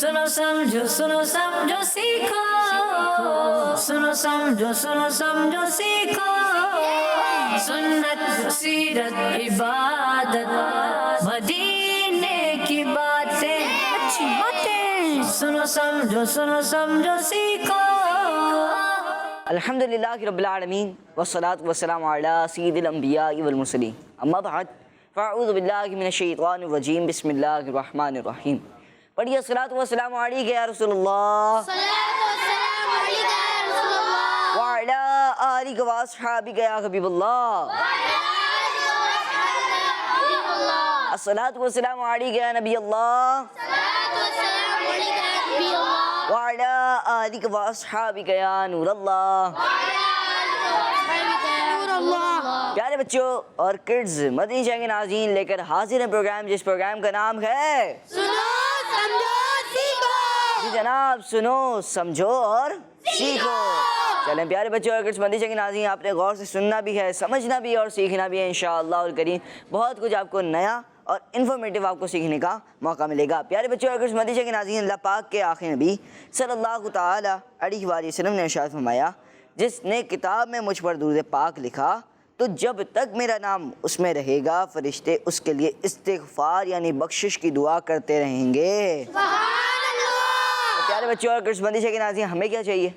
सुनो समझो सीखो, सुनो समझो सीखो, सुन्नत सीरत इबादत मदीने की बातें, अच्छी बातें, सुनो समझो सीखो। अल्हम्दुलिल्लाहि रब्बिल आलमीन वस्सलातु वस्सलामु अला सय्यिदिल अंबिया वल मुरसलीन, अम्मा बाद फ़अऊज़ु बिल्लाहि मिनश शैतानिर रजीम, बिस्मिल्लाहिर रहमानिर रहीम। पढ़िए सलातु वस्सलामु अलैका या रसूलल्लाह, सलातु वस्सलामु अलैका या रसूलल्लाह, व अला आलिका व अस्हाबिका या हबीबल्लाह, अस्सलातु वस्सलामु अलैका या नबी अल्लाह, सलातु वस्सलामु अलैका या नबी अल्लाह, व अला आलिका व अस्हाबिका या नूर अल्लाह। प्यारे बच्चों और किड्स, मदनी चैनल के नाज़रीन लेकर हाजिर हैं प्रोग्राम, जिस प्रोग्राम का नाम है सुनो समझो सीखो। जी जनाब, सुनो समझो और सीखो। चलें प्यारे बच्चों और किड्स, मदनी चैनल के नाज़रीन, आपने गौर से सुनना भी है, समझना भी है और सीखना भी है। इंशाअल्लाह करीम बहुत कुछ आपको नया और इन्फॉर्मेटिव आपको सीखने का मौका मिलेगा। प्यारे बच्चों और किड्स, मदनी चैनल के नाज़रीन, अल्लाह पाक के आखिरी नबी सल्लल्लाहु तआला अलैहि वसल्लम ने इरशाद फरमाया, जिसने किताब में मुझ पर दुरूद पाक लिखा तो जब तक मेरा नाम उसमें रहेगा फरिश्ते उसके लिए इस्तिग़फ़ार यानी बख्शिश की दुआ करते रहेंगे। तो प्यारे बच्चों और किड्स, मदनी चैनल के नाज़रीन, हमें क्या चाहिए?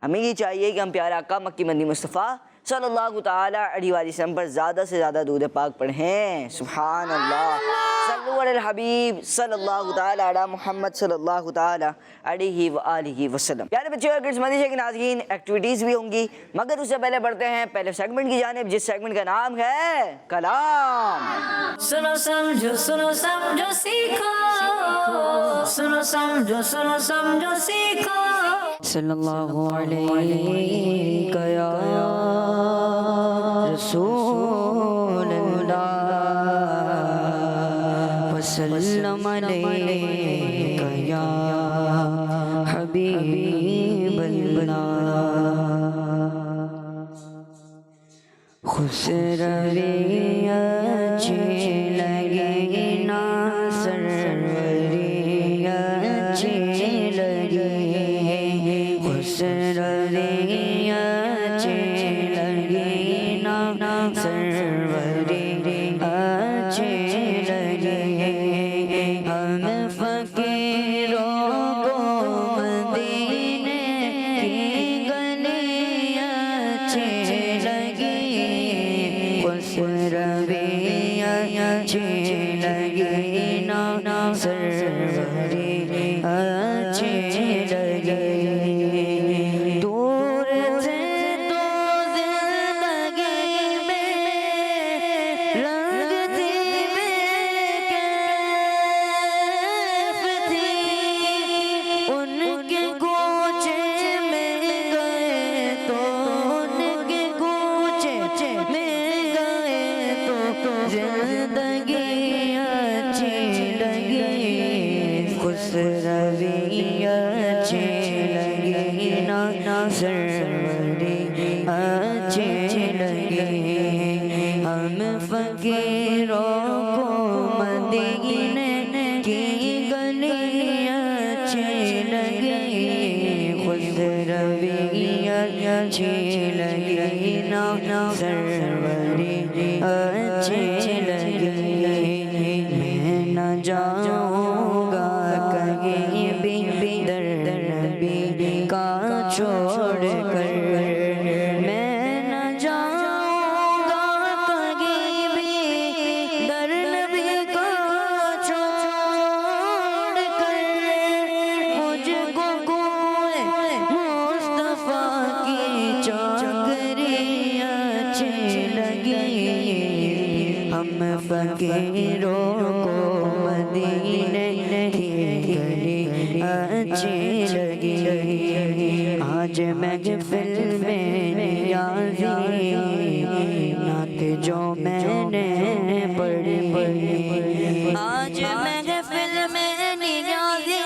हमें ये चाहिए कि हम प्यारे आका मक्की मदनी मुस्तफ़ा सल्लल्लाहु तआला अलैहि वसल्लम पर ज़्यादा से ज़्यादा दुरूद पाक पढ़ें। सुभान अल्लाह, सल्लु अलल हबीब सल्लल्लाहु तआला अला मुहम्मद सल्लल्लाहु तआला अलैहि व आलिहि वसल्लम। प्यारे बच्चों और किड्स, मदनी चैनल के नाज़रीन, एक्टिविटीज़ भी होंगी, मगर उससे पहले बढ़ते हैं पहले सेगमेंट की जानिब, जिस सेगमेंट का नाम है कलाम। सुनो समझो सीखो, सुनो समझो सीखो। सल्लल्लाहु अलैहि या रसूलल्लाह वसल्लम अलैका या हबीबल्लाह। खुसरवी अच्छी लगे ना सरवरी अच्छी लगे, खुसरवी अच्छी लगे ना सरवरी अच्छी लगे। हम फकीरों को मदीने की गली अच्छी लगी, खुसरवी अच्छी लगी ना सरवरी अच्छी लगी। दूर से तो जिंदगी में लगती बेकैफ थी, उनके कूचे में गए तो उनके कूचे में गए तो जिंदगी अच्छी लगी, खुसरवी अच्छी लगी ना सरवरी अच्छी लगी। हम फकीरों को मदीने की गली अच्छी लगी, खुसरवी अच्छी लगी ना सरवरी अच्छी लगी। मैं न जाऊँगा कहीं भी दर नबी का छोड़ कर, मैं न जाऊँगा कहीं भी दर नबी का छोड़ कर, मुझको कोई मुस्तफ़ा की चाकरी अच्छी लगी। हम फकीरों को मदीने की गली अच्छी लगी। आज महफिल में नियाज़ी नात जो मैंने पढ़ी, आज महफिल में नियाज़ी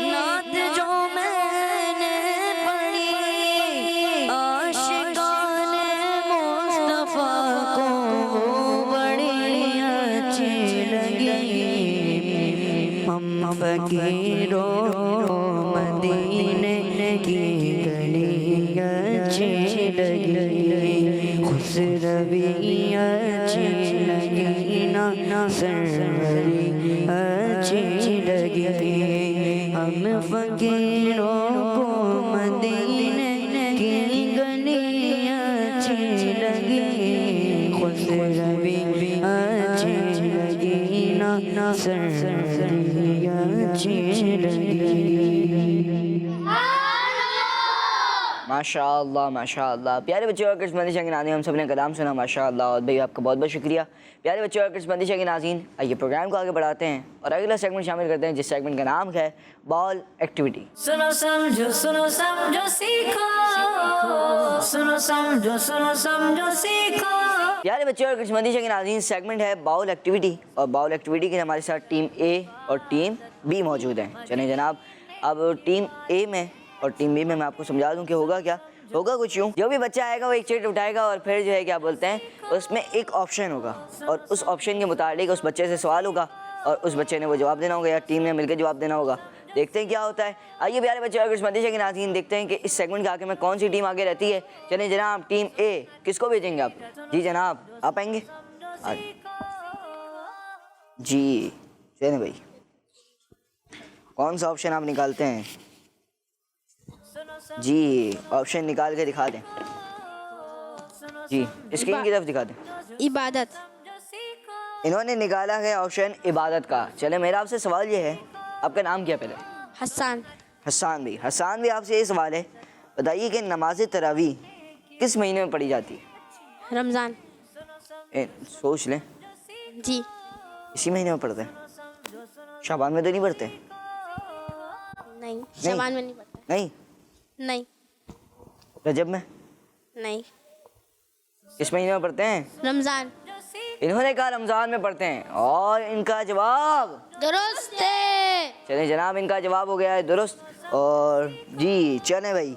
नात जो मैंने पढ़ी, आशिकाने मुस्तफ़ा को बड़ी अच्छी लगी। हम फकीरों फकीरों मदीने की गली अच्छी लगी, खुशरवी अच्छी लगी ना सरवरी अच्छी लगी। हम फकीरों को मदीने की गली अच्छी लगी, खुशरवी अच्छी लगी ना सरवरी अच्छी लगी। माशाअल्लाह माशाअल्लाह। प्यारे बच्चों और किस्मती के नाज़रीन, हम सब ने कलाम सुना माशाअल्लाह, और भाई आपका बहुत बहुत शुक्रिया। प्यारे बच्चों और किस्मती के नाज़रीन, आइए प्रोग्राम को आगे बढ़ाते हैं और अगला सेगमेंट शामिल करते हैं, जिस सेगमेंट का नाम है बॉल एक्टिविटी। सुनो समझो सीखो, सुनो समझो सीखो। प्यारे बच्चों और किस्मती के नाज़रीन, सेगमेंट है बाउल एक्टिविटी, और बाउल एक्टिविटी के हमारे साथ टीम ए और टीम बी मौजूद हैं। चलें जनाब, अब टीम ए में और टीम बी में मैं आपको समझा दूं कि होगा क्या। होगा कुछ यूँ, जो भी बच्चा आएगा वो एक चिट उठाएगा और फिर जो है क्या बोलते हैं, उसमें एक ऑप्शन होगा और उस ऑप्शन के मुताबिक उस बच्चे से सवाल होगा और उस बच्चे ने वो जवाब देना होगा या टीम ने मिलकर जवाब देना होगा। देखते हैं क्या होता है। आइए प्यारे बच्चों और किस्मती के नाज़रीन, देखते हैं कि इस सेगमेंट के आगे में कौन सी टीम आगे रहती है। चलें जनाब, टीम ए किसको भेजेंगे आप? जी जनाब, आप आएंगे जी। चलें भाई, कौन सा ऑप्शन आप निकालते हैं जी? ऑप्शन निकाल के दिखा दें जी, स्क्रीन की तरफ दिखा दें। इबादत। इन्होंने निकाला है ऑप्शन इबादत का। चले, मेरा आपसे सवाल ये है, आपका नाम क्या पहले? हसन। हसान भी। हसान भी, आपसे ये सवाल है, बताइए कि नमाज तरावी किस महीने में पढ़ी जाती है? रमज़ान। सोच लें, जी। इसी महीने में पढ़ते हैं? शाबान में तो नहीं पढ़ते? नहीं, शाबान में नहीं पढ़ते। नहीं? नहीं। रजब में? नहीं। किस महीने में पढ़ते हैं? रमज़ान। इन्होंने कहा रमज़ान में पढ़ते हैं और इनका जवाब दुरुस्त है। चलें जनाब, इनका जवाब हो गया है दुरुस्त। और जी चलें भाई,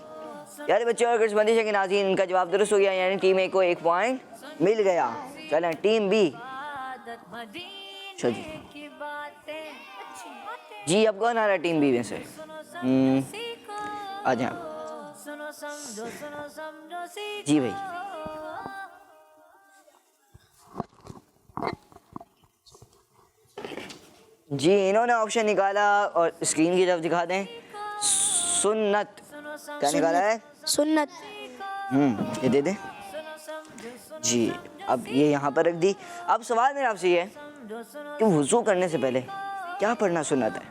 यार बच्चों और किस्मती के नाज़रीन, इनका जवाब दुरुस्त हो गया, यानी टीम ए को 1 पॉइंट मिल गया। चलें टीम बी। अच्छा जी, अब कौन आ रहा है टीम बी में से? आ जाए जी भाई। जी, इन्होंने ऑप्शन निकाला और स्क्रीन की तरफ दिखा दें। सुन्नत। क्या निकाला है? सुन्नत। ये दे दें जी। अब ये यहाँ पर रख दी। अब सवाल मेरा आपसे ये है कि वुज़ू करने से पहले क्या पढ़ना सुन्नत है?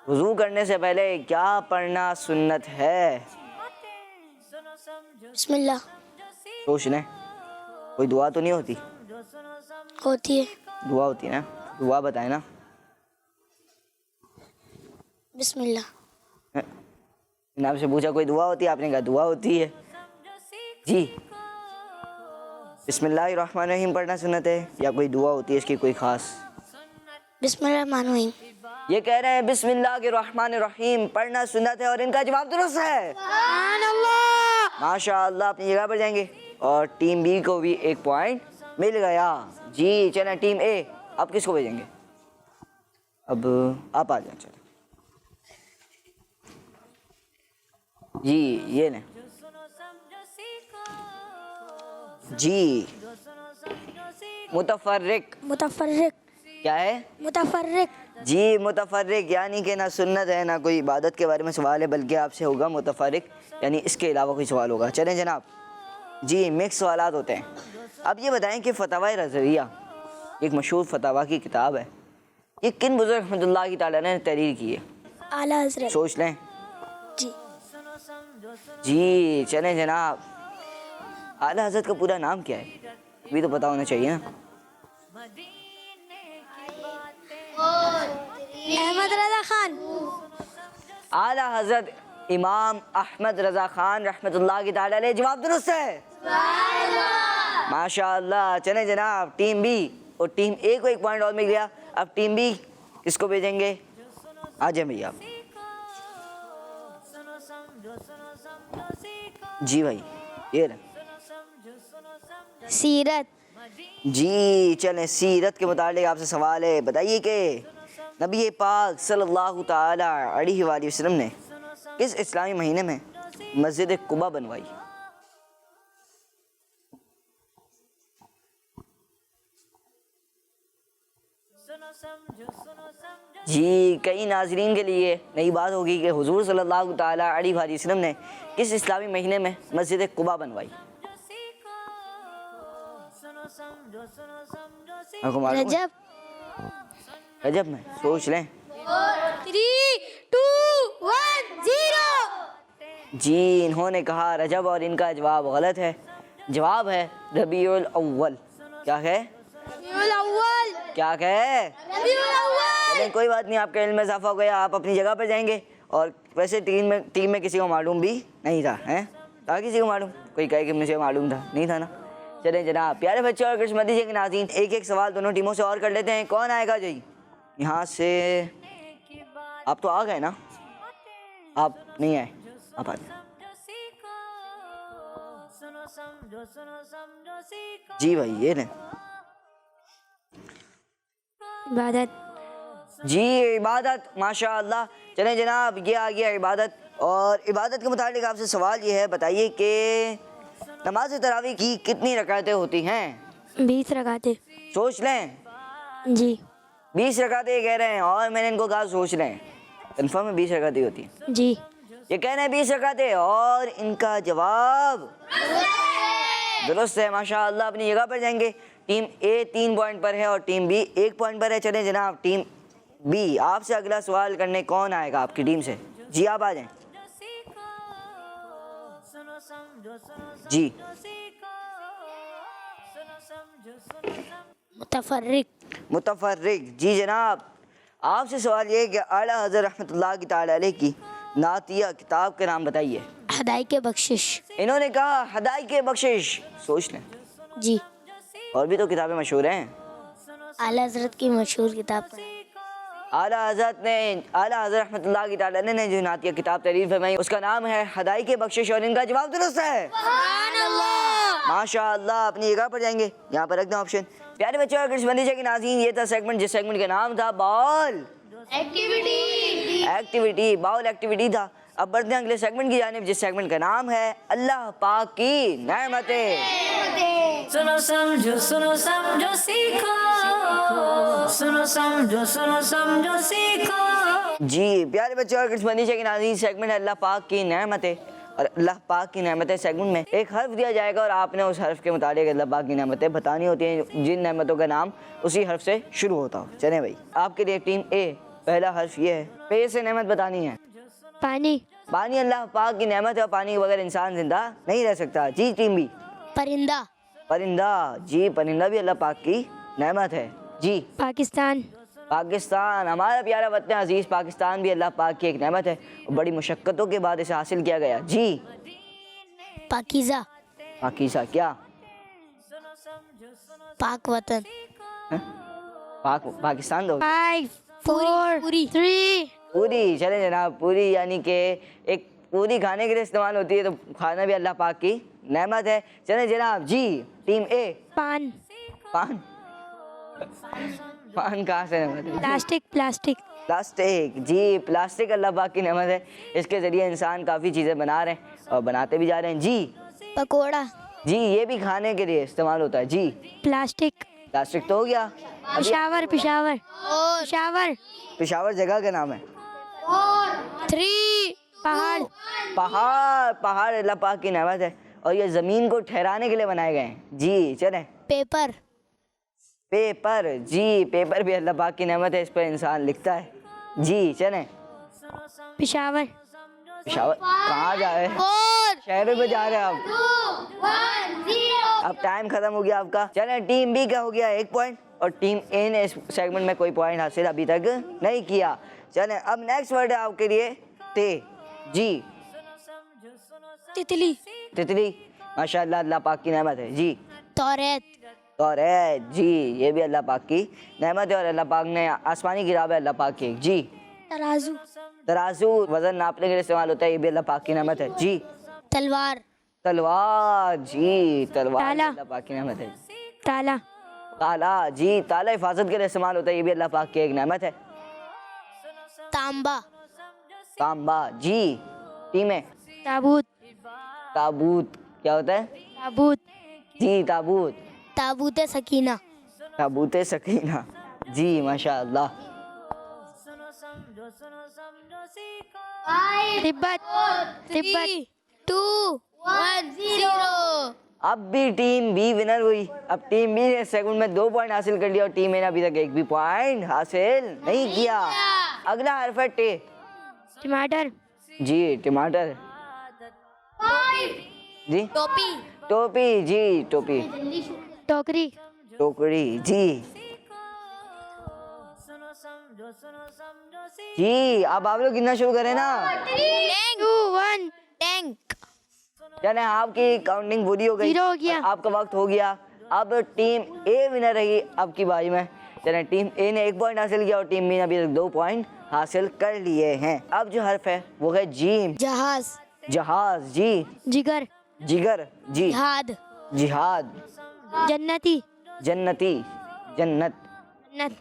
वुज़ू करने से पहले क्या पढ़ना सुन्नत है? बिस्मिल्लाह। सोच लें, कोई दुआ तो नहीं होती? होती है। दुआ होती है ना, दुआ बताए ना। बिस्मिल्लाह। मैंने आपसे पूछा कोई दुआ होती है, आपने कहा दुआ होती है जी। बिस्मिल्लाहिर्रहमानिर्रहीम पढ़ना सुन्नत है या कोई दुआ होती है इसकी कोई खास? बिस्मिल्लाहिर्रहमानिर्रहीम। ये कह रहे हैं बिस्मिल्लाहिर्रहमानिर्रहीम पढ़ना सुन्नत है और इनका जवाब दुरुस्त है। माशाअल्लाह, अपनी जगह पर जाएंगे और टीम बी को भी 1 पॉइंट मिल गया जी। चलें टीम ए, आप किसको भेजेंगे? अब आप आ जाए। चलें जी, ये लें जी। मुतफर्रिक। मुतफर्रिक। क्या है? मुतफर्रिक। जी, मुतफर्रिक यानी कि ना सुन्नत है ना कोई इबादत के बारे में सवाल है, बल्कि आपसे होगा मुतफर्रिक यानी इसके अलावा कोई सवाल होगा। चलें जनाब जी, मिक्स सवालात होते हैं। अब ये बताएं कि फतवा रज़विया एक मशहूर फतवा की किताब है, ये किन बुज़ुर्ग रहमतुल्लाह की ताला ने तहरीर की है? आला हज़रत। सोच लें जी। जी। चलें जनाब, आला हज़रत का पूरा नाम क्या है? अभी तो पता होना चाहिए ना। अहमद रज़ा खान। आला हज़रत इमाम अहमद रज़ा खान रहमतुल्लाह की ताला अलैह। जवाब दुरुस्त है माशाअल्लाह। चलें जनाब, टीम बी और टीम ए को 1 पॉइंट और मिल गया। अब टीम बी किसको भेजेंगे? आ जाए भैया आप जी भाई। ये सीरत। जी चलें, सीरत के मुतालिक आपसे सवाल है, बताइए कि नबी पाक सल्लल्लाहु ताला अलैहि वसल्लम ने किस इस्लामी महीने में मस्जिद कुबा बनवाई? जी कई नाजरीन के लिए नई बात होगी कि हुजूर सल्लल्लाहु ताला अलैहि वसल्लम ने किस इस्लामी महीने में मस्जिद कुबा बनवाई? आपको मालूम है? रजब। रजब में, सोच लें। 3, 2, 1, 0। जी इन्होंने कहा रजब और इनका जवाब गलत है। जवाब है रबीउल अव्वल। क्या है? रबीउल अव्वल। क्या है? रबीउल अव्वल। चलें कोई बात नहीं, आपके इल्म में इजाफा हो गया, आप अपनी जगह पर जाएंगे। और वैसे टीम में किसी को मालूम भी नहीं था, हैं? था किसी को मालूम? कोई कहे कि मुझे मालूम था, नहीं था ना। चलें जनाब, प्यारे बच्चों और कृष्णमती जी के नाज़रीन, एक एक सवाल दोनों टीमों से और कर लेते हैं। कौन आएगा जी यहाँ से? आप तो आ गए ना, आप नहीं आए, आप आ जाए। जी भाई ये लें। इबादत। जी इबादत, माशाअल्लाह। चलें जनाब, ये आ गया इबादत। और इबादत के मुतालिक आपसे सवाल ये है, बताइए कि नमाज तरावी की कितनी रकातें होती हैं? 20 रकातें। सोच लें। जी 20 रकातें कह रहे हैं और मैंने इनको कहा सोच लें। कन्फर्म है 20 रकातें होती हैं? जी। ये कह रहे हैं 20 रकातें और इनका जवाब दुरुस्त है, माशाअल्लाह। अपनी जगह पर जाएंगे। टीम ए 3 पॉइंट पर है और टीम बी 1 पॉइंट पर है। चलें जनाब, टीम बी आपसे अगला सवाल करने कौन आएगा आपकी टीम से? जी आप आ जाएं। जी मुतफर्रिक। जी जनाब, आपसे सवाल ये है कि आला हज़रत रहमतुल्लाह की ताला अलैह की नातिया किताब के नाम बताइए। हदाई के बख्शिश। इन्होंने कहा हदाई के बख्शिश। सोच लें, जी और भी तो किताबें मशहूर हैं। आला हजरत की मशहूर किताब का आला हज़रत रहमतुल्लाह की ताला अलैह ने जो नातिया किताब तहरीर फरमाई उसका नाम है हदाई के बख्शिश और इनका जवाब दुरुस्त है, माशाअल्लाह। अपनी जगह पर जाएंगे, यहाँ पर रख दें ऑप्शन। प्यारे बच्चों और कृष्णमती जी के नाज़रीन, ये था सेगमेंट जिस सेगमेंट का नाम था बाउल एक्टिविटी। बाउल एक्टिविटी था। अब बढ़ते हैं अगले सेगमेंट की जानिब जिस सेगमेंट का नाम है अल्लाह पाक की नेमतें। सुनो समझो सीखो, सुनो समझो सीखो। जी प्यारे बच्चों और कृष्णमती जी के नाज़रीन, सेगमेंट है अल्लाह पाक की नेमतें। और अल्लाह पाक की नेमतें सेगमेंट में एक हर्फ दिया जाएगा और आपने उस हर्फ के मुताबिक अल्लाह पाक की नेमतें बतानी होती हैं, जिन नेमतों का नाम उसी हर्फ से शुरू होता हो। चलें भाई, आपके लिए टीम ए पहला हर्फ ये है, पे से नेमत बतानी है। पानी। पानी अल्लाह पाक की नेमत है और पानी के बगैर इंसान जिंदा नहीं रह सकता। जी टीम बी परिंदा। परिंदा। जी परिंदा भी अल्लाह पाक की नेमत है। जी पाकिस्तान। पाकिस्तान, हमारा प्यारा वतन अजीज़ पाकिस्तान भी अल्लाह पाक की एक नेमत है और बड़ी मुशक्क़तों के बाद इसे हासिल किया गया। जी पाकीज़ा। पाकिस्तान क्या? पाक वतन। पाकिस्तान दो 5, 4, 3। पूरी। चले जनाब, पूरी यानी कि एक पूरी खाने के लिए इस्तेमाल होती है, तो खाना भी अल्लाह पाक की नेमत है। चले जनाब, जी टीम ए पान। पान। पान कहाँ से नेमत है? प्लास्टिक। प्लास्टिक। जी प्लास्टिक अल्लाह पाक की नेमत है, इसके ज़रिए इंसान काफ़ी चीज़ें बना रहे हैं और बनाते भी जा रहे हैं। जी पकोड़ा। जी ये भी खाने के लिए इस्तेमाल होता है। जी प्लास्टिक। प्लास्टिक तो हो गया। पिशावर। पेशावर जगह का नाम है। 3 पहाड़ अल्लाह पाक की नेमत है और ये ज़मीन को ठहराने के लिए बनाए गए हैं। जी चलें। पेपर। जी पेपर भी अल्लाह पाक की नेमत है, इस पर इंसान लिखता है। जी चलें। पिशावर। कहाँ जा रहे हैं? शहरों में जा रहे हैं आप। 2, 1, 0। अब टाइम खत्म हो गया आपका। चलें, टीम बी का हो गया 1 पॉइंट और टीम ए ने इस सेगमेंट में कोई पॉइंट हासिल अभी तक नहीं किया। चलें, अब नेक्स्ट वर्ड है आपके लिए ते। जी तितली। माशाअल्लाह अल्लाह पाक की नेमत है। जी तौरेत। जी ये भी अल्लाह पाक की नेमत है और अल्लाह पाक ने आसमानी किताब है अल्लाह पाक की। जी तराजू वजन नापने के लिए इस्तेमाल होता है, ये भी अल्लाह पाक की नेमत है। जी तलवार। जी तलवार अल्लाह पाक की नेमत है। ताला। ताला जी, ताला हिफाजत के लिए इस्तेमाल होता है, ये भी अल्लाह पाक की एक नेमत है। तांबा। तांबा जी। टी में ताबूत। ताबूत क्या होता है? ताबूत। जी ताबूत। ताबूत सकीना। ताबूत सकीना जी, माशाअल्लाह। तिब्बत। तिब्बत। 2 1 0। अब भी टीम बी विनर हुई। अब टीम बी ने सेकंड में 2 पॉइंट हासिल कर लिया और टीम ए ने अभी तक एक भी पॉइंट हासिल नहीं किया। अगला हर्फ है टे। टमाटर। जी टमाटर। जी टोपी। टोपी जी, टोपी। टोकरी। टोकरी जी। जी अब आप लोग गिनना शुरू करें ना। 2 1। टैंक। यानी आपकी काउंटिंग पूरी हो गई, 0 हो गया। आपका वक्त हो गया। अब टीम ए विनर रही अब की बारी में। यानी टीम ए ने 1 पॉइंट हासिल किया और टीम बी ने अभी तक 2 पॉइंट हासिल कर लिए हैं। अब जो हर्फ है वो है जीम। जहाज। जहाज जी। जिगर। जिगर जी। जिहाद। जिहाद। जन्नती। जन्नती। जन्नत। जन्नत।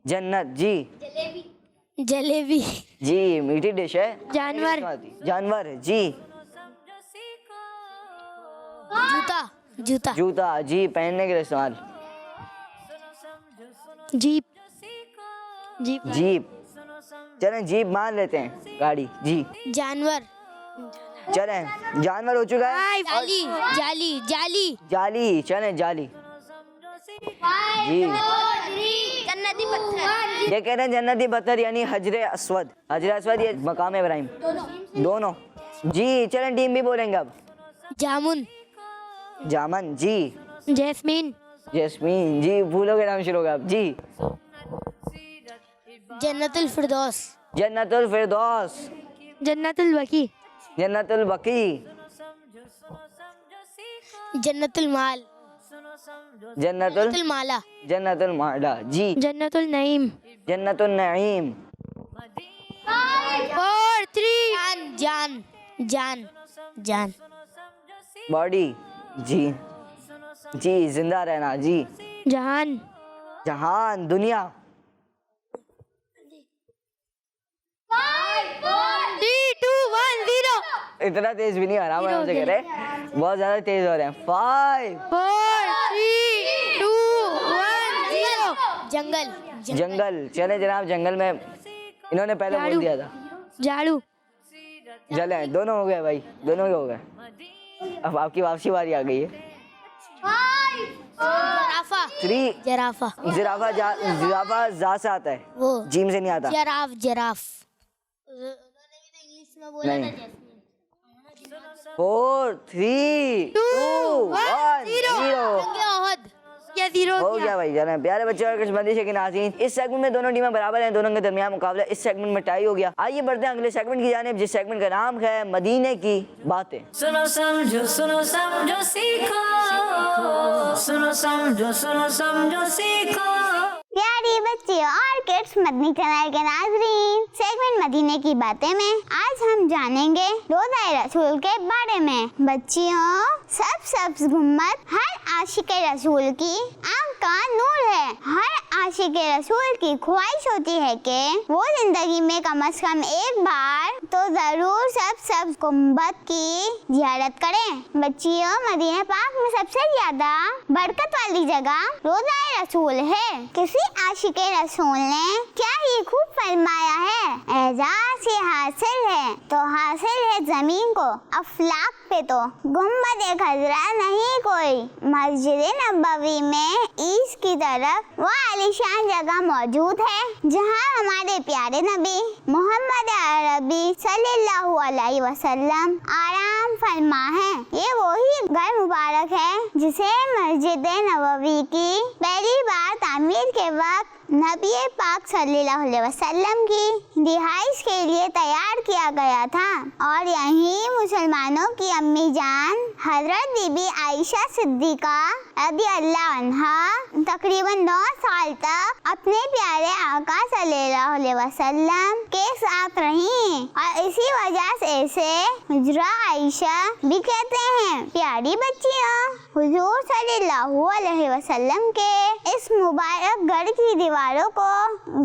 जन्नत जी। जलेबी। जी मीठी डिश है। जानवर। जानवर जी। जूता। जूता। जूता जी, पहनने के लिए इस्तेमाल। जीप। जीप। जीप। चलें जीप मान लेते हैं, गाड़ी जी। जानवर। चलें जानवर हो चुका है। जाली। जाली। जाली। जाली, चलें जाली जी। जन्नती पत्थर। ये कह रहे हैं जन्नती पत्थर यानी हजरे अस्वद। हजरे अस्वद ये मकाम इब्राहिम दोनों जी। चलें टीम भी बोलेंगे अब। जामुन। जामन जी। जैस्मीन। जैस्मीन जी। फूलों के नाम शुरू होगा अब जी। जन्नतुल फिरदौस। जन्नतुल फिरदौस। जन्नतुल बकी। जन्नतुल बकी। जन्नतुल माल। जन्नतुल जन्नतुल माला। जन्नतुल माला जी। जन्नतुल नईम। जन्नतुल नईम। 4 3। जान। जान। जान। बॉडी जी। जी जिंदा रहना जी। जहान। जहान, दुनिया। 3 2 1 0। इतना तेज भी नहीं, आराम आराम से करे, बहुत ज्यादा तेज हो रहे हैं। 5 4 3 2 1 0। जंगल। जंगल। चले जनाब, जंगल में इन्होंने पहले बोल झाड़ू। दिया था। झाड़ू। चले दोनों हो गए भाई, दोनों के हो गए। अब आपकी वापसी बारी आ गई है। जराफा। 3 जराफा। जिराफा। जिराफा जा से आता है, वो जीम से नहीं आता। जराफ। जराफ। उन्होंने भी तो इंग्लिश में बोला नहीं। था जैस्मीन। 4 3 2 1 0। ओहद। क्या 0 हो गया भाई। जाना प्यारे बच्चे और किस्मती के नाज़रीन, इस सेगमेंट में दोनों टीमें बराबर हैं, दोनों के दरमियान मुकाबला इस सेगमेंट में टाई हो गया। आइए बढ़ते हैं अगले सेगमेंट की जानिब, जिस सेगमेंट का नाम है मदीने की बातें। सुनो समझो सीखो, सुनो समझो सीखो। प्यारे बच्चे और किड्स मदनी चैनल के नाज़रीन, सेगमेंट मदीने की बातें में आज हम जानेंगे रोज़ा रसूल के बारे में। बच्चियों, सब्ज़ गुम्बद हर आशिक रसूल की आँख का नूर है। हर आशिक रसूल की ख्वाहिश होती है कि वो जिंदगी में कम से कम एक बार तो जरूर सब्ज़ गुम्बद की ज़ियारत करें। बच्चियों, मदीना पाक में सबसे ज्यादा बरकत वाली जगह रोज़ा रसूल है। किसी आशिक रसूल ने क्या ही खूब फरमाया है, एजाज ये हासिल है तो हासिल है जमीन को, अफलाक पे तो गुम्बद खजरा नहीं कोई। मस्जिद नबवी में ईस्ट की तरफ वो आलीशान जगह मौजूद है जहां हमारे प्यारे नबी मोहम्मद अरबी सल्लल्लाहु अलैहि वसल्लम आराम फरमा है। ये वही घर मुबारक है जिसे मस्जिद नबवी की पहली बार तामीर के वक्त नबी पाक सल्लल्लाहु अलैहि वसल्लम की रिहाइश के लिए तैयार किया गया था और यहीं मुसलमानों की अम्मी जान हजरत बीबी आयशा सिद्दीका रज़ियल्लाहु अन्हा तकरीबन 9 साल तक अपने प्यारे आका सल्लल्लाहु अलैहि वसल्लम के साथ रहीं और इसी वजह से इसे हुजरा आयशा भी कहते हैं। प्यारी बच्चियों, हुजूर सल्लल्लाहु अलैहि वसल्लम के इस मुबारक घर की दीवारों को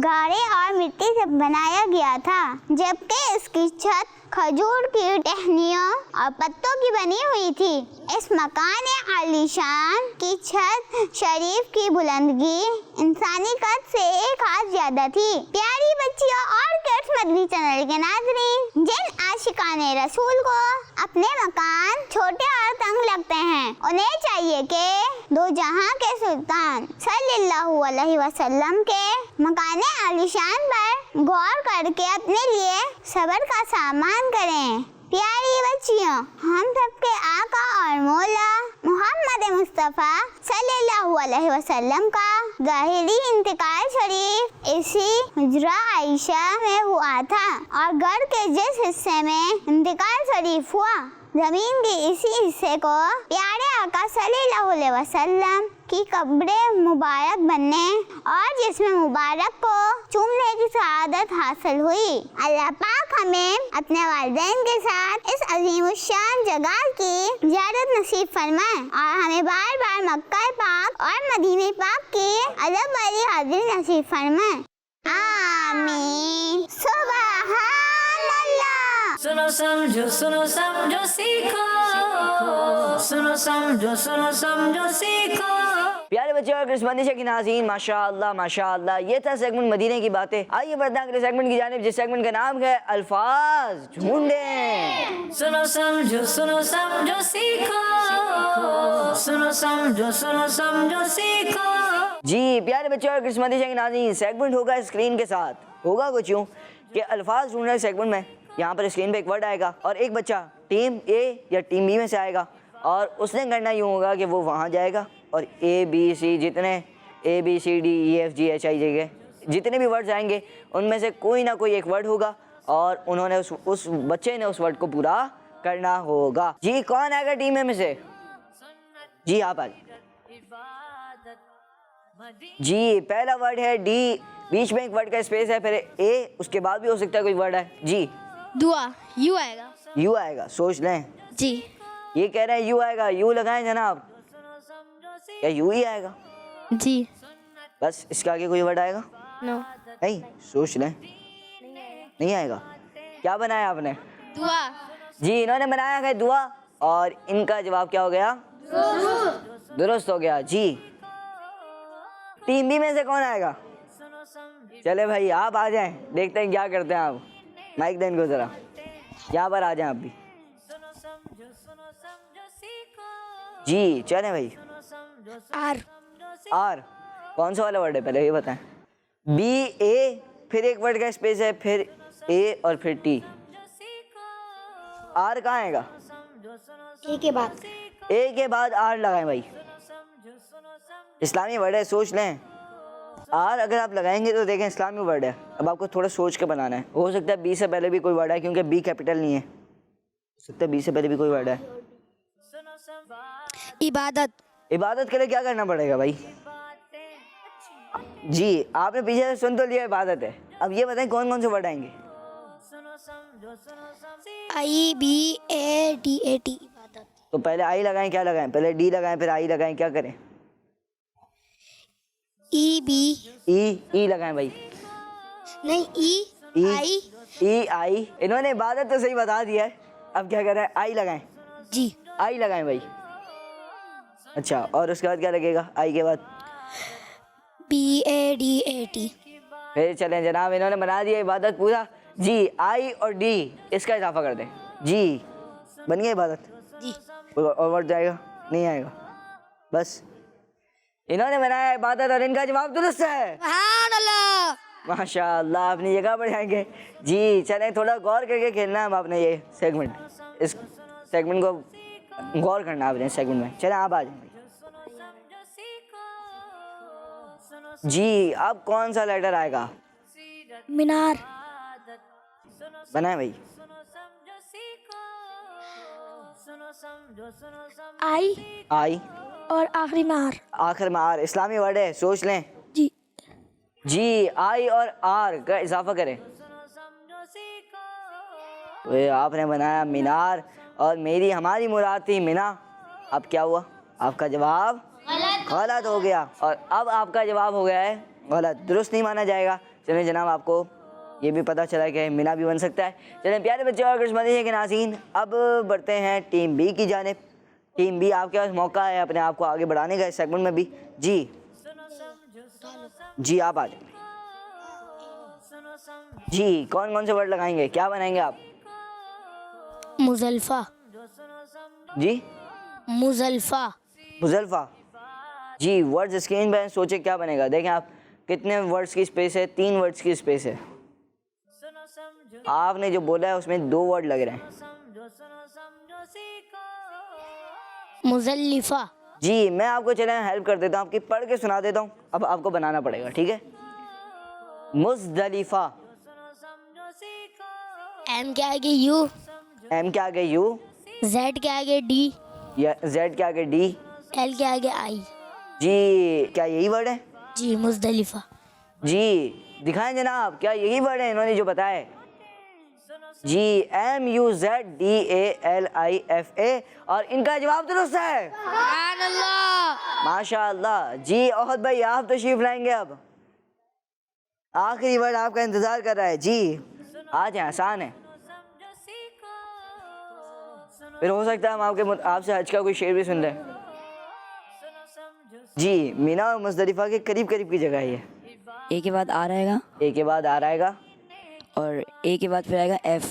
गारे और मिट्टी से बनाया गया था, जबकि इसकी छत खजूर की टहनियों और पत्तों की बनी हुई थी। इस मकान आलीशान की छत शरीफ की बुलंदगी इंसानी कद से एक हाथ ज्यादा थी। प्यारी बच्चियों और किड्स मदनी चैनल के नाज़रीन, जिन आशिकाने रसूल को अपने मकान छोटे और तंग लगते हैं, उन्हें चाहिए कि दो जहां के सुल्तान सल्लल्लाहु अलैहि वसल्लम के मकान आलीशान पर गौर करके अपने लिए सब्र का सामान करें। प्यारी बच्चियों, हम सबके आका और मौला मोहम्मद मुस्तफ़ा सल्लल्लाहु अलैहि वसल्लम का ज़ाहिरी इंतकाल शरीफ इसी हुजरा आयशा में हुआ था और घर के जिस हिस्से में इंतकाल शरीफ हुआ, जमीन के इसी हिस्से को प्यारे आका सल्लल्लाहु अलैहि वसल्लम की कब्र मुबारक बनने और जिसमें मुबारक को चूमने की सआदत हासिल हुई। अल्लाह पाक हमें अपने वालिदैन के साथ इस अजीमुश्शान जगह की ज़ियारत नसीब फरमाए और हमें बार बार मक्का पाक और मदीने पाक की अदब वाली हाजिरी नसीब फरमाए। आमीन। सुबहानल्लाह। सुनो समझो सीखो, सुनो समझो सीखो। प्यारे बच्चों और क्रिसमस के नाज़रीन, माशाअल्लाह माशाअल्लाह, ये था सेगमेंट मदीने की बातें। आइए बढ़ते हैं अगले सेगमेंट की जानिब, जिस सेगमेंट का नाम है अल्फाज ढूंढें। सुनो समझो सीखो, सुनो समझो सीखो। जी प्यारे बच्चों और क्रिसमस के नाज़रीन, सेगमेंट होगा स्क्रीन के साथ। होगा कुछ यूँ कि अल्फाज ढूंढने सेगमेंट में यहाँ पर स्क्रीन पे एक वर्ड आएगा और एक बच्चा टीम ए या टीम बी में से आएगा और उसने करना यूँ होगा कि वो वहाँ जाएगा और ए बी सी जितने ABCDEFGHI जितने भी वर्ड्स आएंगे उनमें से कोई ना कोई एक वर्ड होगा और उन्होंने उस बच्चे ने उस वर्ड को पूरा करना होगा। जी कौन आएगा टीम में से? जी आप आज। जी पहला वर्ड है डी, बीच में एक वर्ड का स्पेस है, फिर ए, उसके बाद भी हो सकता है कोई वर्ड है। जी दुआ, यू आएगा। यू आएगा, सोच लें। जी ये कह रहे हैं यू आएगा, यू लगाएं जनाब, क्या यू ही आएगा? जी बस इसके आगे कोई वर्ड आएगा? नो, नहीं, सोच लें। नहीं आएगा। क्या बनाया आपने? दुआ। जी इन्होंने बनाया है दुआ और इनका जवाब क्या हो गया? दुरुस्त हो गया। जी टीम बी में से कौन आएगा? चले भाई आप आ जाएं, देखते हैं क्या करते हैं आप। माइक दें इनको जरा, यहाँ पर आ जाएं आप भी। जी चलें भाई। आर। आर कौन सा वाला वर्ड है पहले ये बताएं? बी ए, फिर एक वर्ड का स्पेस है, फिर ए और फिर टी। आर कहाँ आएगा? ए के बाद। ए के बाद आर लगाएं भाई। इस्लामी वर्ड है, सोच लें। आर अगर आप लगाएंगे तो देखें इस्लामी वर्ड है। अब आपको थोड़ा सोच के बनाना है। हो सकता है बी से पहले भी कोई वर्ड है, क्योंकि बी कैपिटल नहीं है। हो सकता है बी से पहले भी कोई वर्ड है। इबादत। इबादत के लिए क्या करना पड़ेगा भाई? जी आपने पीछे से सुन तो लिया इबादत है। अब ये बताएं कौन कौन से वर्ड आएंगे? IBADAT इबादत। तो पहले आई लगाएं, क्या लगाएं? पहले डी लगाएं, फिर आई लगाएं, क्या करें? EB। ई लगाएं भाई। नहीं, ई आई। इन्होंने इबादत तो सही बता दिया है, अब क्या कर रहे हैं? आई लगाएं। जी आई लगाएं भाई। अच्छा और उसके बाद क्या लगेगा आई के बाद? BADAT। फिर चलें जनाब, इन्होंने बना दिया इबादत पूरा। जी आई और डी इसका इजाफा कर दें। जी बन गया इबादत। जी कोई और वर्ड जाएगा? नहीं आएगा। बस इन्होंने बनाया इबादत और इनका जवाब दुरुस्त है। सुभान अल्लाह। माशाअल्लाह, अपनी जगह पर जाएंगे। जी चलें, थोड़ा गौर करके खेलना है हम आपने ये सेगमेंट, इस सेगमेंट को गौर करना आपने इस सेगमेंट में। चलें आप आ जाएंगे। जी, अब कौन सा लेटर आएगा? मीनार। बना है भाई? आई आई और आखिरी में आर। आखिर में आर इस्लामी वर्ड है, सोच लें। जी। जी, आई और आर का इजाफा करें। तो ये आपने बनाया मीनार और हमारी मुराद थी मीना। अब क्या हुआ? आपका जवाब गलत हो गया और अब आपका जवाब हो गया है गलत, दुरुस्त नहीं माना जाएगा। चलिए जनाब, आपको ये भी पता चला कि मीना भी बन सकता है। चलिए प्यारे बच्चे और किस्मती के नाज़रीन, अब बढ़ते हैं टीम बी की जानिब। टीम बी, आपके पास मौका है अपने आप को आगे बढ़ाने का इस सेगमेंट में भी। जी आप आ जाए। जी, कौन कौन से वर्ड लगाएंगे, क्या बनाएंगे आप? मुजल्फा। जी, मुजल्फा। मुजल्फा। जी, वर्ड्स स्क्रीन पे सोचे क्या बनेगा। देखें आप, कितने वर्ड्स की स्पेस है? 3 वर्ड्स की स्पेस है। आपने जो बोला है उसमें 2 वर्ड लग रहे हैं। मुजल्लिफा। जी, मैं आपको चलें हेल्प कर देता हूँ, आपकी पढ़ के सुना देता हूँ, अब आपको बनाना पड़ेगा, ठीक है? मुज़दलिफा। एम के आगे यू। एम के आगे यू। जेड के आगे डी। या जेड के आगे डी। एल के आगे आई। जी, क्या यही वर्ड है? जी, मुजदलिफा। जी, दिखाएं जनाब, क्या यही वर्ड है इन्होंने जो बताया? जी, MUZDALIFA और इनका जवाब दुरुस्त है। सुभान अल्लाह। माशाअल्लाह। जी, ओहद भाई आप तशरीफ लाएंगे अब। आखिरी वर्ड आपका इंतजार कर रहा है। जी, आज है, आसान है। फिर हो सकता है हम आपसे हज का कोई शेर भी सुन लें। जी, मीना और मुज़दलिफा के करीब करीब की जगह है ये। ए के बाद आर आएगा ए के बाद आर आएगा और ए के बाद फिर आएगा एफ।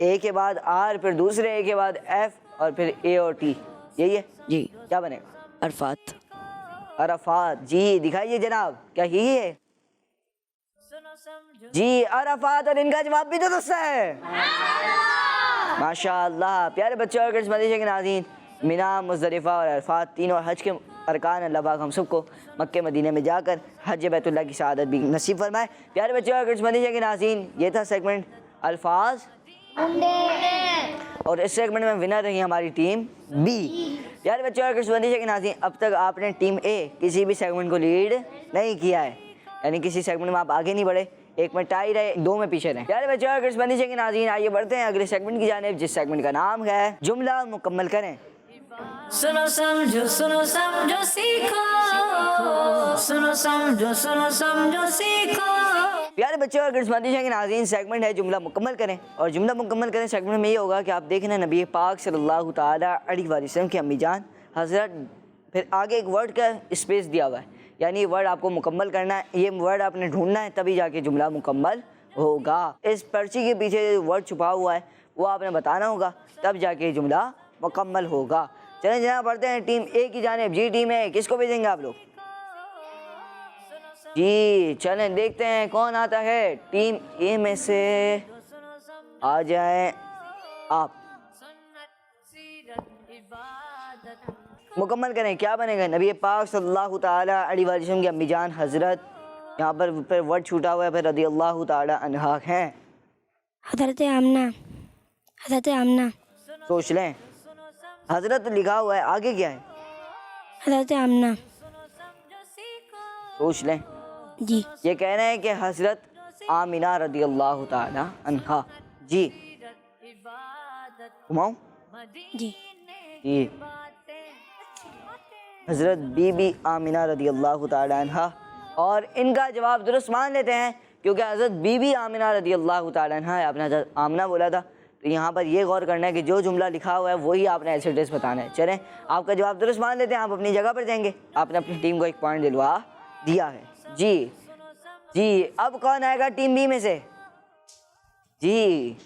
ए के बाद आर, फिर दूसरे ए के बाद एफ और फिर ए और टी, यही है। जी, क्या बनेगा? अरफात। अरफात। जी, दिखाइए जनाब, क्या यही है? जी, अरफात और इनका जवाब भी दुरुस्त है। माशाअल्लाह। प्यारे बच्चों और किस्मती के नाज़रीन, मीना, मुज़दलिफा और अरफात तीनों हज के अरकान अल्लाह पाक हम सबको मक्के मदीने में जाकर हज बैतुल्लाह की सआदत भी नसीब फरमाए। प्यारे बच्चों और किस्मती के नाज़रीन, ये था सेगमेंट अल्फाज और इस सेगमेंट में विनर रही हमारी टीम बी। प्यारे बच्चों और किस्मती के नाज़रीन, अब तक आपने टीम ए किसी भी सेगमेंट को लीड नहीं किया है, यानी किसी सेगमेंट में आप आगे नहीं बढ़े, 1 में टाई रहे, 2 में पीछे रहे। प्यारे बच्चों और किस्मती के नाज़रीन, आइए बढ़ते हैं अगले सेगमेंट की जानिब, जिस सेगमेंट का नाम है जुमला मुकम्मल करें। सुनो समझो सीखो, सुनो समझो सीखो। प्यारे बच्चों और किस्मती के नाज़रीन, सेगमेंट है जुमला मुकम्मल करें और जुमला मुकम्मल करें सेगमेंट में ये होगा कि आप देखना नबी पाक सल्लल्लाहु ताला अलैहि वसल्लम की अम्मी जान हज़रत, फिर आगे एक वर्ड का स्पेस दिया हुआ है, यानी ये वर्ड आपको मुकम्मल करना है, ये वर्ड आपने ढूंढना है, तभी जाके जुमला मुकम्मल होगा। इस पर्ची के पीछे जो वर्ड छुपा हुआ है वो आपने बताना होगा, तब जाके जुमला मुकम्मल होगा। चलें जनाब, बढ़ते हैं टीम ए की जानिब। जी, टीम ए, किसको भेजेंगे आप लोग? जी, चलें देखते हैं कौन आता है। टीम ए में से आ जाए आप। मुकम्मल करें, क्या बनेगा? नबी पाक सल्लल्लाहु ताला अलैहि वसल्लम की अम्मी जान हज़रत, यहाँ पर वर्ड छूटा हुआ है, फिर रज़ियल्लाहु ताला अन्हा हैं। हज़रत आमना। हज़रत आमना। सोच लें, हज़रत लिखा हुआ है, आगे क्या है? हज़रत आमना। सोच लें। जी, ये कह रहे हैं कि हज़रत आमिना रज़ियल्लाहु ताला अन्हा। जी, घुमाऊं? जी, जी, हज़रत बीबी आमिना रज़ियल्लाहु ताला अन्हा, और इनका जवाब दुरुस्त मान लेते हैं क्योंकि हज़रत बीबी आमिना रज़ियल्लाहु ताला अन्हा है, आपने हज़रत आमिना बोला था। तो यहाँ पर ये गौर करना है कि जो जुमला लिखा हुआ है वही आपने ऐसे ड्रेस बताना है। चलें, आपका जवाब दुरुस्त मान लेते हैं, आप अपनी जगह पर जाएंगे, आपने अपनी टीम को 1 पॉइंट दिलवा दिया है। जी जी, अब कौन आएगा टीम बी में से? जी,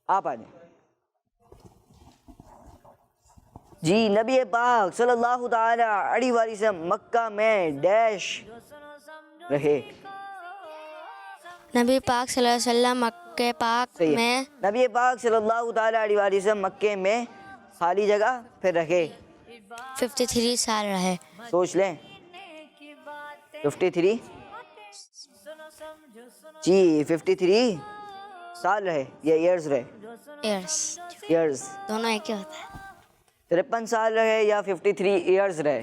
आप आ जाए। जी, नबी पाक सल्लल्लाहु ताला अलैहि वसल्लम मक्का में डैश रहे। नबी पाक सल्लल्लाहु अलैहि वसल्लम मक्के पाक में। नबी पाक सल्लल्लाहु ताला अलैहि वसल्लम मक्के में खाली जगह फिर रखे 53 साल रहे। सोच लें। 53 जी 53 साल रहे या ईयर्स रहे? Years years. दोनों एक ही होता है। 53 साल रहे या 53 ईयर्स रहे,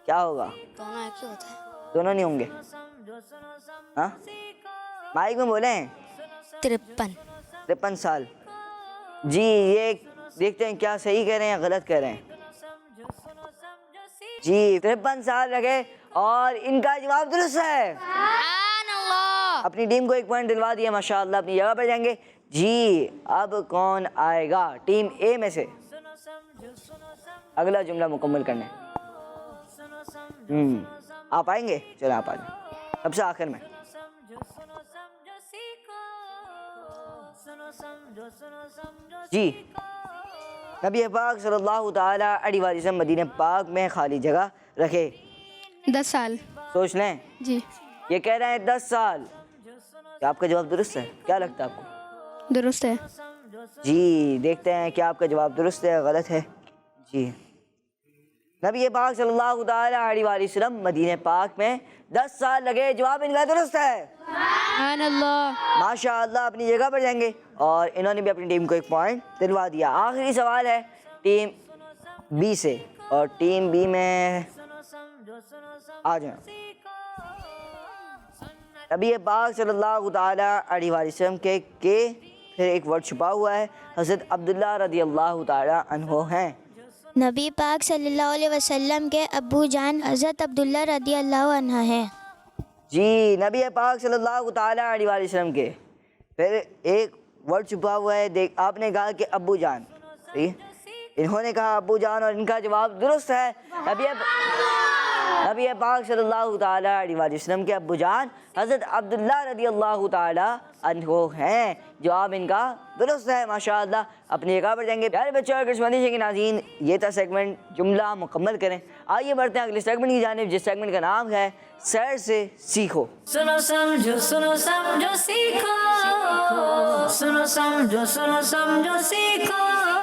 क्या होगा? दोनों एक ही होता है। दोनों नहीं होंगे। हाँ माइक में बोले। 53 साल जी। ये देखते हैं क्या सही कह रहे हैं या गलत कह रहे हैं। जी 53 साल लगे और इनका जवाब दुरुस्त है। अपनी टीम को 1 पॉइंट दिलवा दिया माशाअल्लाह। अपनी जगह पर जाएंगे जी। अब कौन आएगा टीम ए में से अगला जुमला मुकम्मल करने? आप आएंगे? चलो आप आ जाए सबसे आखिर में। जी नबी पाक सल्लल्लाहु ताला अलैहि वसल्लम मदीने पाक में खाली जगह रखे 10 साल। सोच लें जी ये कह रहे हैं 10 साल। क्या आपका जवाब दुरुस्त है? क्या लगता है आपको? दुरुस्त है। जी देखते हैं क्या आपका जवाब दुरुस्त है या गलत है। जी नबी पाक सल्लल्लाहु ताला अलैहि वसल्लम मदीने पाक में 10 साल लगे। जवाब इनका दुरुस्त है। सुभान अल्लाह। माशाअल्लाह। अपनी जगह पर जाएंगे और इन्होंने भी अपनी टीम को 1 पॉइंट दिलवा दिया। आखिरी सवाल है टीम बी से और टीम बी में आ जाए। नबी पाक सल्लल्लाहु ताला अलैहि वसल्लम के फिर एक वर्ड छुपा हुआ है। हज़रत अब्दुल्ला रदियल्लाहु ताला अन्हो हैं। नबी पाक सल्लल्लाहु अलैहि वसल्लम के अब्बू जान हज़रत अब्दुल्ला रदियल्लाहु अन्हु हैं। जी नबी पाक सल्लल्लाहु ताला अलैहि वसल्लम के फिर एक वर्ड छुपा हुआ है। देख आपने कहा कि अब्बू जान, सही। इन्होंने कहा अब्बू जान और इनका जवाब दुरुस्त है। नबी पाक सल्लल्लाहु ताला अलैहि वसल्लम के अब्बू जान हज़रत अब्दुल्ला रदियल्लाहु ताला अन्हु हैं। जवाब इनका दुरुस्त है माशाअल्लाह। अपनी जगह पर जाएंगे। प्यारे बच्चों और कृष्णमंदी के नाज़रीन ये था सेगमेंट जुमला मुकम्मल करें। आइए बढ़ते हैं अगले सेगमेंट की जानिब जिस सेगमेंट का नाम है सैर से सीखो। सुनो समझो सीखो। सुनो समझो सीखो।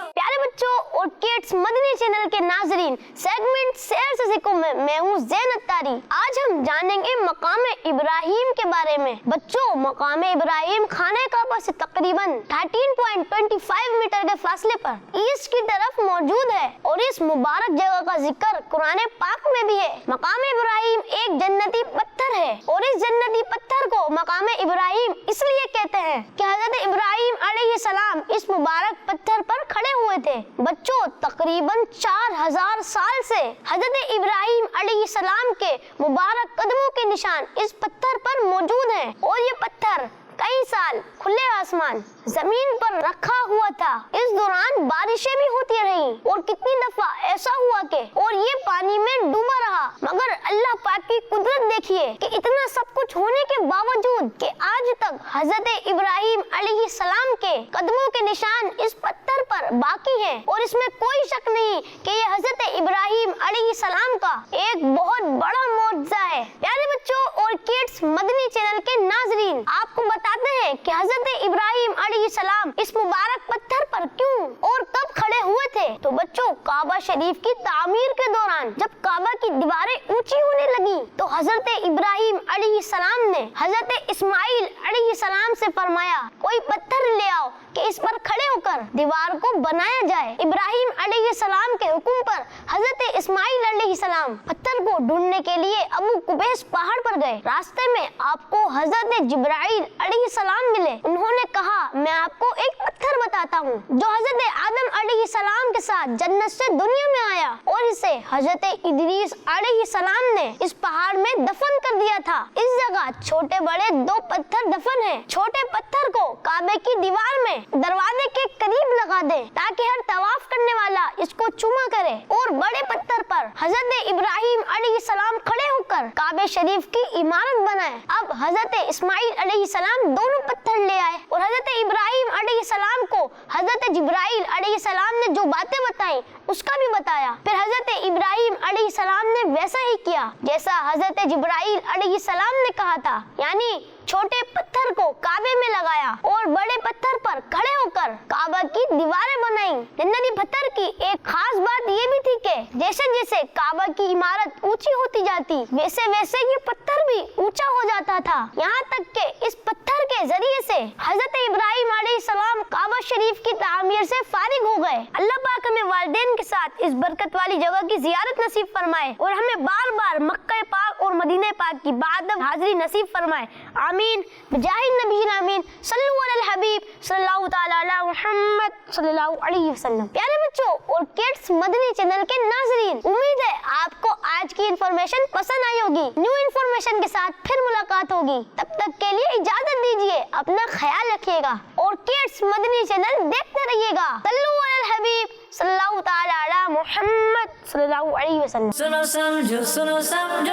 प्यारे बच्चों और किड्स मदनी चैनल के नाजरीन, सेगमेंट सैर से सीखो में मैं हूँ ज़ैन अत्तारी। आज हम जानेंगे मकाम इब्राहिम के बारे में। बच्चों मकाम इब्राहिम खाने काबा से तकरीबन 13.25 मीटर के फासले पर ईस्ट की तरफ मौजूद है और इस मुबारक जगह का जिक्र कुरान पाक में भी है। मकाम इब्राहिम एक जन्नती पत्थर है और इस जन्नती पत्थर को मकाम इब्राहिम इसलिए कहते हैं कि हज़रत इब्राहिम अलैहिस्सलाम इस मुबारक पत्थर पर खड़े हुए थे। बच्चों तकरीबन 4000 साल से हज़रत इब्राहिम अलैहिस्सलाम के मुबारक कदमों के निशान इस पत्थर पर मौजूद हैं और ये पत्थर कई साल खुले आसमान जमीन पर रखा हुआ था। इस दौरान बारिशें भी होती रहीं और कितनी दफा ऐसा हुआ कि और ये पानी में डूबा रहा, मगर अल्लाह पाक की कुदरत देखिए कि इतना सब कुछ होने के बावजूद कि आज तक हज़रत इब्राहिम अलैहिस्सलाम के कदमों के निशान इस पत्थर पर बाकी हैं और इसमें कोई शक नहीं कि ये हज़रत इब्राहिम अलैहिस्सलाम का एक बहुत बड़ा मौजज़ा है। प्यारे बच्चों और किड्स मदनी चैनल के नाजरीन, आपको बताते हैं कि हज़रत इब्राहिम अलैहिस्सलाम इस मुबारक पत्थर पर क्यों और कब खड़े हुए थे। तो बच्चों काबा शरीफ की तामीर के दौरान जब काबा की दीवारें ऊंची होने लगी तो हज़रत इब्राहिम अलैहिस्सलाम ने हज़रत इस्माइल अलैहिस्सलाम से फरमाया कोई पत्थर ले आओ कि इस पर खड़े होकर दीवार को बनाया जाए। इब्राहिम अलैहिस्सलाम के हुक्म पर हज़रत इस्माइल अलैहिस्सलाम पत्थर को ढूंढने के लिए अबू कुबैस पहाड़ पर गए। रास्ते में आपको हज़रत जिब्राइल अलैहिस्सलाम मिले। उन्होंने कहा मैं आपको एक पत्थर बताता हूँ जो हज़रत आदम अलैहिस्सलाम के साथ जन्नत से दुनिया में आया और इसे हज़रत इदरीस अलैहिस्सलाम ने इस पहाड़ में दफन कर दिया था। इस जगह छोटे बड़े 2 पत्थर दफन हैं। छोटे पत्थर को काबे की दीवार में दरवाजे के करीब लगा दे ताकि हर तवाफ करने वाला इसको चूमा करे और बड़े पत्थर पर हज़रत इब्राहिम अलैहिस्सलाम खड़े होकर काबे शरीफ की इमारत बनाए। अब हज़रत इस्माइल अलैहिस्सलाम दोनों पत्थर ले आए और हज़रत इब्राहिम अलैहिस्सलाम अलैहिस्सलाम को हजरत जिब्राइल अलैहिस्सलाम ने जो बातें बताई उसका भी बताया। फिर हजरत इब्राहिम अलैहिस्सलाम ने वैसा ही किया जैसा हजरत जिब्राइल अलैहिस्सलाम ने कहा था, यानी छोटे पत्थर को काबे में लगाया और बड़े पत्थर पर खड़े होकर काबा की दीवारें बनाई। जन्नती पत्थर की एक खास बात ये भी थी कि जैसे जैसे काबा की इमारत ऊंची होती जाती वैसे वैसे ये पत्थर भी ऊंचा हो जाता था, यहाँ तक कि इस पत्थर के जरिए से हजरत इब्राहिम अलैहिस्सलाम काबा शरीफ की तामीर से फारिग हो गए। अल्लाह पाक हमें वालिदैन के साथ इस बरकत वाली जगह की जियारत नसीब फरमाए और हमें बार बार मक्का पाक और मदीना पाक की बादब हाजिरी नसीब फरमाए। आमीन बिजाहिद नबीना आमीन सल्लल्लाहु अलैहि हबीब सल्लल्लाहु तआला अला मुहम्मद सल्लल्लाहु अलैहि वसल्लम। प्यारे बच्चों और किड्स मदनी चैनल के नाज़रीन, उम्मीद है आपको आज की इन्फॉर्मेशन पसंद आई होगी। न्यू इन्फॉर्मेशन के साथ फिर मुलाकात होगी, तब तक के लिए इजाजत दीजिए, अपना ख्याल रखिएगा और किड्स मदनी चैनल देखते रहिएगा। सल्लल्लाहु अलैहि हबीब सल्लल्लाहु तआला अला मुहम्मद सल्लल्लाहु अलैहि वसल्लम। सुनो समझो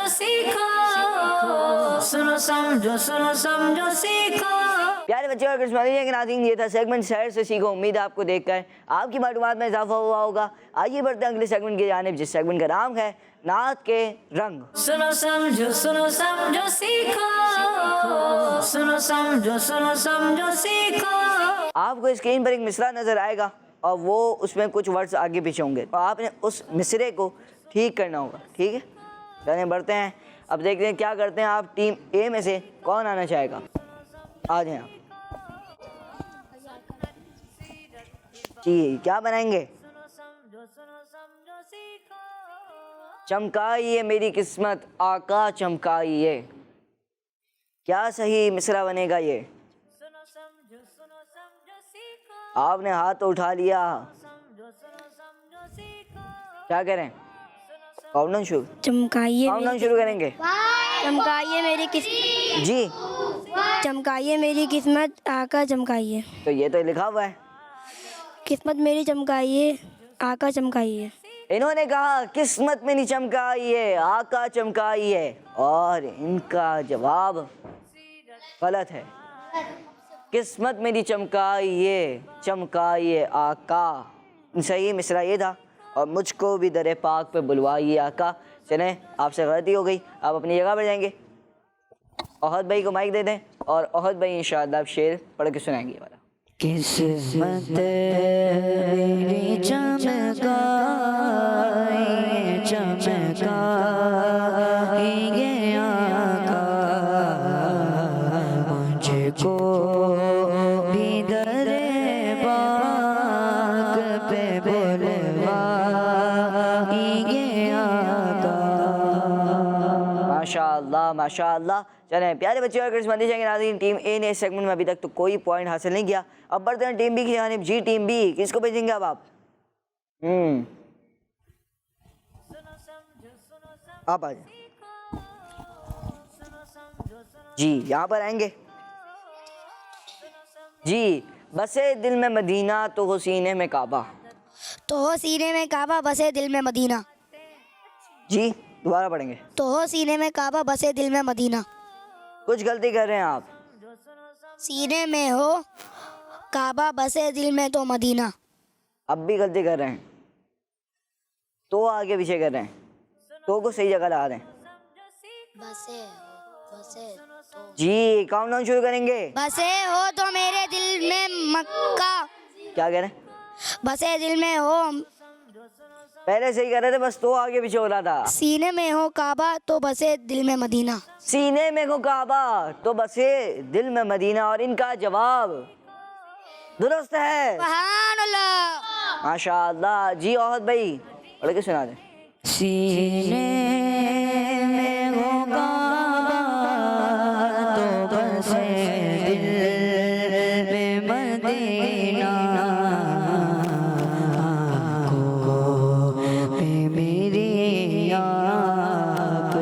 सीखो, सुनो समझो सीखो। प्यारे बच्चों और के नाज़रीन, ये था सेगमेंट शहर से सीखो। उम्मीद है आपको देखकर आपकी मालूमात में इजाफा हुआ होगा। आइए बढ़ते हैं अगले सेगमेंट की जानिब, जिस सेगमेंट का नाम है नात के रंग। सुनो समझो सीखो, सुनो समझो सीखो। आपको स्क्रीन पर एक मिसरा नजर आएगा और वो उसमें कुछ वर्ड्स आगे पीछे होंगे और आपने उस मिसरे को ठीक करना होगा, ठीक है। चलिए बढ़ते हैं, अब देखते हैं क्या करते हैं। आप टीम ए में से कौन आना चाहेगा? आ जाएं आप जी। क्या बनाएंगे? चमकाइए मेरी किस्मत आका चमकाइए। क्या सही मिसरा बनेगा ये? आपने हाथ तो उठा लिया, क्या करें? काउंटडाउन शुरू शुरू करेंगे। चमकाइए मेरी किस्मत जी, चमकाइए मेरी किस्मत आका चमकाइए। तो ये तो लिखा हुआ है। किस्मत मेरी चमकाइए आका चमकाइए। इन्होंने कहा किस्मत मेरी चमकाइए आका चमकाइए और इनका जवाब गलत है। किस्मत मेरी चमकाइए चमकाइए आका, सही मिसरा ये था। और मुझको भी दरे पाक पे बुलवाइए आका। चलें, आपसे गलती हो गई, आप अपनी जगह पर जाएंगे। ओहद भाई को माइक दे दें और ओहद भाई इंशाअल्लाह आप शेर पढ़ के सुनाएंगे वाला। किस्मत मेरी चमकाइए चमकाइए आका, मुझको भी दरे पाक पे बुलवाइए आका। माशाअल्लाह माशाअल्लाह। चलें प्यारे बच्चे और किस्मती जाएंगे नाज़रीन, टीम ए ने इस सेगमेंट में अभी तक तो कोई पॉइंट हासिल नहीं किया। अब बढ़ते हैं टीम बी की जानिब। जी टीम बी, किसको भेजेंगे अब आप? आप आ जाए जी, यहाँ पर आएंगे जी। बसे दिल में मदीना तो हो सीने में काबा, तो हो सीने में काबा बसे दिल में मदीना। जी दोबारा पढ़ेंगे। तो हो सीने में काबा बसे दिल में मदीना। कुछ गलती कर रहे हैं आप। सीने में हो काबा बसे दिल में तो मदीना। अब भी गलती कर रहे हैं, तो आगे पीछे कर रहे हैं, तो को सही जगह लगा दें। बसे तो जी काउंटडाउन शुरू करेंगे। बसे हो तो मेरे दिल में मक्का। क्या कह रहे हैं? बसे दिल में हो, पहले सही कर रहे थे, बस तो आगे पीछे हो रहा था। सीने में हो काबा तो बसे दिल में मदीना। सीने में हो काबा तो बसे दिल में मदीना, और इनका जवाब दुरुस्त है। सुभान अल्लाह। माशाअल्लाह। जी ओहद भाई पढ़ के सुना दें। सीने में हो काबा तो बसे दिल में मदीना, मेरी आप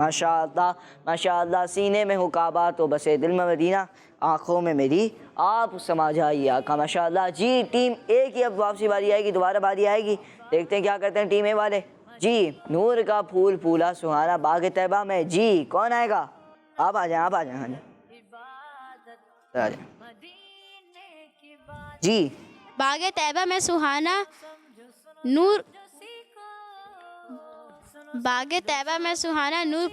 माशाअल्लाह माशाअल्लाह। सीने में हो काबा तो बसे दिल में मदीना, आँखों में मेरी आप समा जाइए आका। माशाअल्लाह। जी टीम ए की अब वापसी बारी आएगी, दोबारा बारी आएगी। देखते हैं क्या करते हैं टीम ए वाले। जी नूर का फूल फूला सुहाना बाग तैबा में। जी कौन आएगा? आप आ जाएं, आप आ जाएं। हाँ जी आ जाएं। जी बाग तैबा में सुहाना नूर, बाग तैबा में सुहाना नूर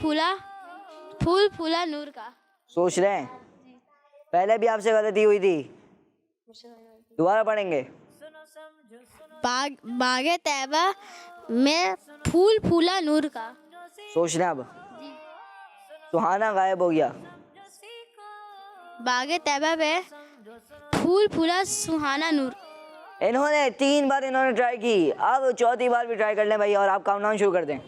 फूल फूला नूर का। सोच रहे हैं, पहले भी आपसे गलती हुई थी, दोबारा पढ़ेंगे। बाग तैबा में फूल फूला नूर का। सोच रहे हैं अब, सुहाना गायब हो गया। बाग तैबा में फूल फूला सुहाना नूर। इन्होंने 3 बार इन्होंने ट्राई की, अब चौथी बार भी ट्राई कर लें भाई, और आप काउंटडाउन शुरू कर दें।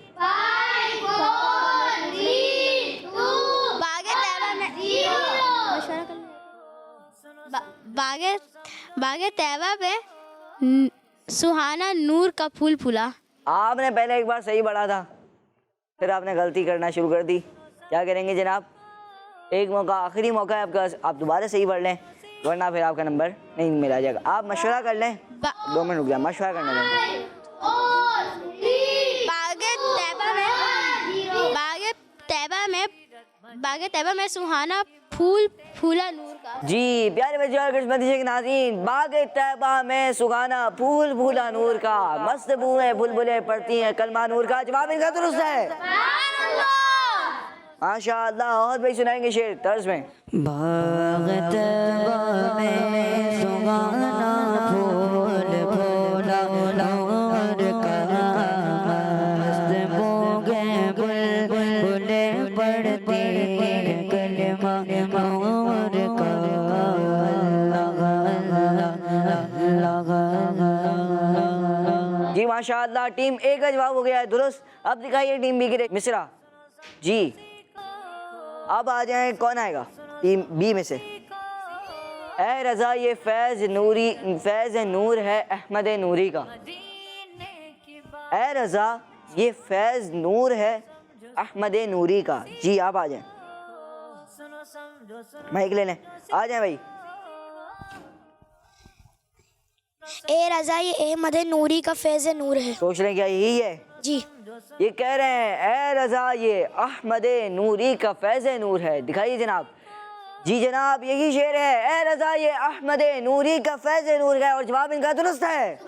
बाग तैबा पे सुहाना नूर का फूल फूला। आपने पहले एक बार सही पढ़ा था, फिर आपने गलती करना शुरू कर दी। क्या करेंगे जनाब? एक मौका, आखिरी मौका है आपका, आप दोबारा सही पढ़ लें, वरना फिर आपका नंबर नहीं मिला जाएगा। आप मशवरा कर लें, 2 मिनट रुक गया, मशवरा करने दें। बाग तैबा में सुहाना फूल फूला नूर का। जी प्यारे बच्चों और किस्मती के नाज़रीन, बाग तैबा में सुहाना फूल फूला नूर का, मस्त बूएं बुलबुलें पड़ती हैं कलमा नूर का। जवाब इनका दुरुस्त है, माशाअल्लाह। और भाई सुनाएंगे शेर तर्ज में। बाग तैबा में सुहाना फूल फूला नूर का, मस्त बूएं बुलबुलें पड़ती हैं कलमा नूर का। जी माशाअल्लाह, टीम ए का जवाब हो गया है दुरुस्त। अब दिखाइए टीम बी के मिसरा। जी अब आ जाए, कौन आएगा टीम बी में से? ए रज़ा ये फैज़ नूर है अहमद नूरी का। ए रज़ा ये फैज़ नूर है अहमद नूरी का। जी आप आ जाएं, माइक ले लें, आ जाएं भाई। ए रज़ा ये अहमद नूरी का फैज़ नूर है। सोच रहे हैं क्या यही है? जी ये कह रहे हैं ए रज़ा ये अहमद नूरी का फैज़ नूर है। दिखाइए जनाब। जी जनाब यही शेर है, ए रज़ा ये अहमद नूरी का फैज़ नूर है, और जवाब इनका दुरुस्त है।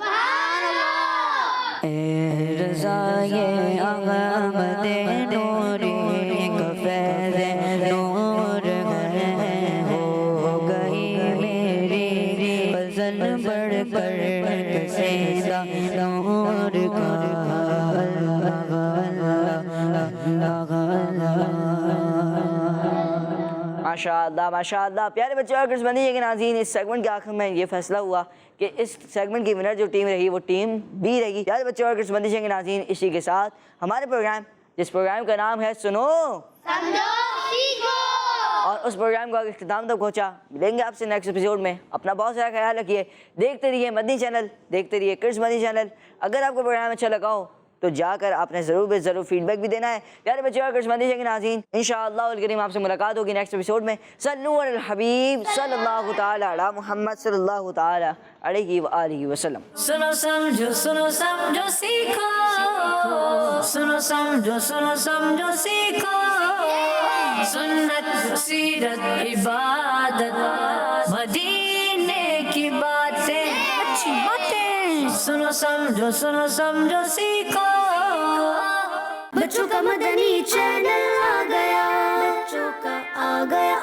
ए रज़ा ये अहमद नूरी का फैज़ नूर है, हो गई मेरी फज़ल बढ़कर कसीदा नूर का। माशाअल्लाह माशाअल्लाह। प्यारे बच्चों और किस्मती के नाज़रीन, इस सेगमेंट के आखिर में ये फैसला हुआ कि इस सेगमेंट की विनर जो टीम रही वो टीम बी रहेगी। प्यारे बच्चों और किस्मती के नाज़रीन, इसी के साथ हमारे प्रोग्राम, जिस प्रोग्राम का नाम है सुनो समझो सीखो, और उस प्रोग्राम का इख्तिताम तक पहुँचा। मिलेंगे आपसे नेक्स्ट एपिसोड में। अपना बहुत सारा ख्याल रखिए, देखते रहिए मदनी चैनल, देखते रहिए किड्स मदनी चैनल। अगर आपको प्रोग्राम अच्छा लगा हो तो जाकर आपने ज़रूर फीडबैक भी देना है। प्यारे बच्चों और किड्स मदनी चैनल के नाज़रीन, इंशाअल्लाह करीम आपसे मुलाकात होगी नेक्स्ट एपिसोड में। सल्लु अलल हबीब सल्लल्लाहु ताला अला मुहम्मद सल्लल्लाहु ताला अलैहि व आलिहि वसल्लम। सुनो समझो सीखो, सुनो समझो सीखो, सुन्नत सीरत इबादत मदीने की बातें, अच्छी बातें। सुनो समझो सीखो, बच्चों का मदनी चैनल आ गया, बच्चों का आ गया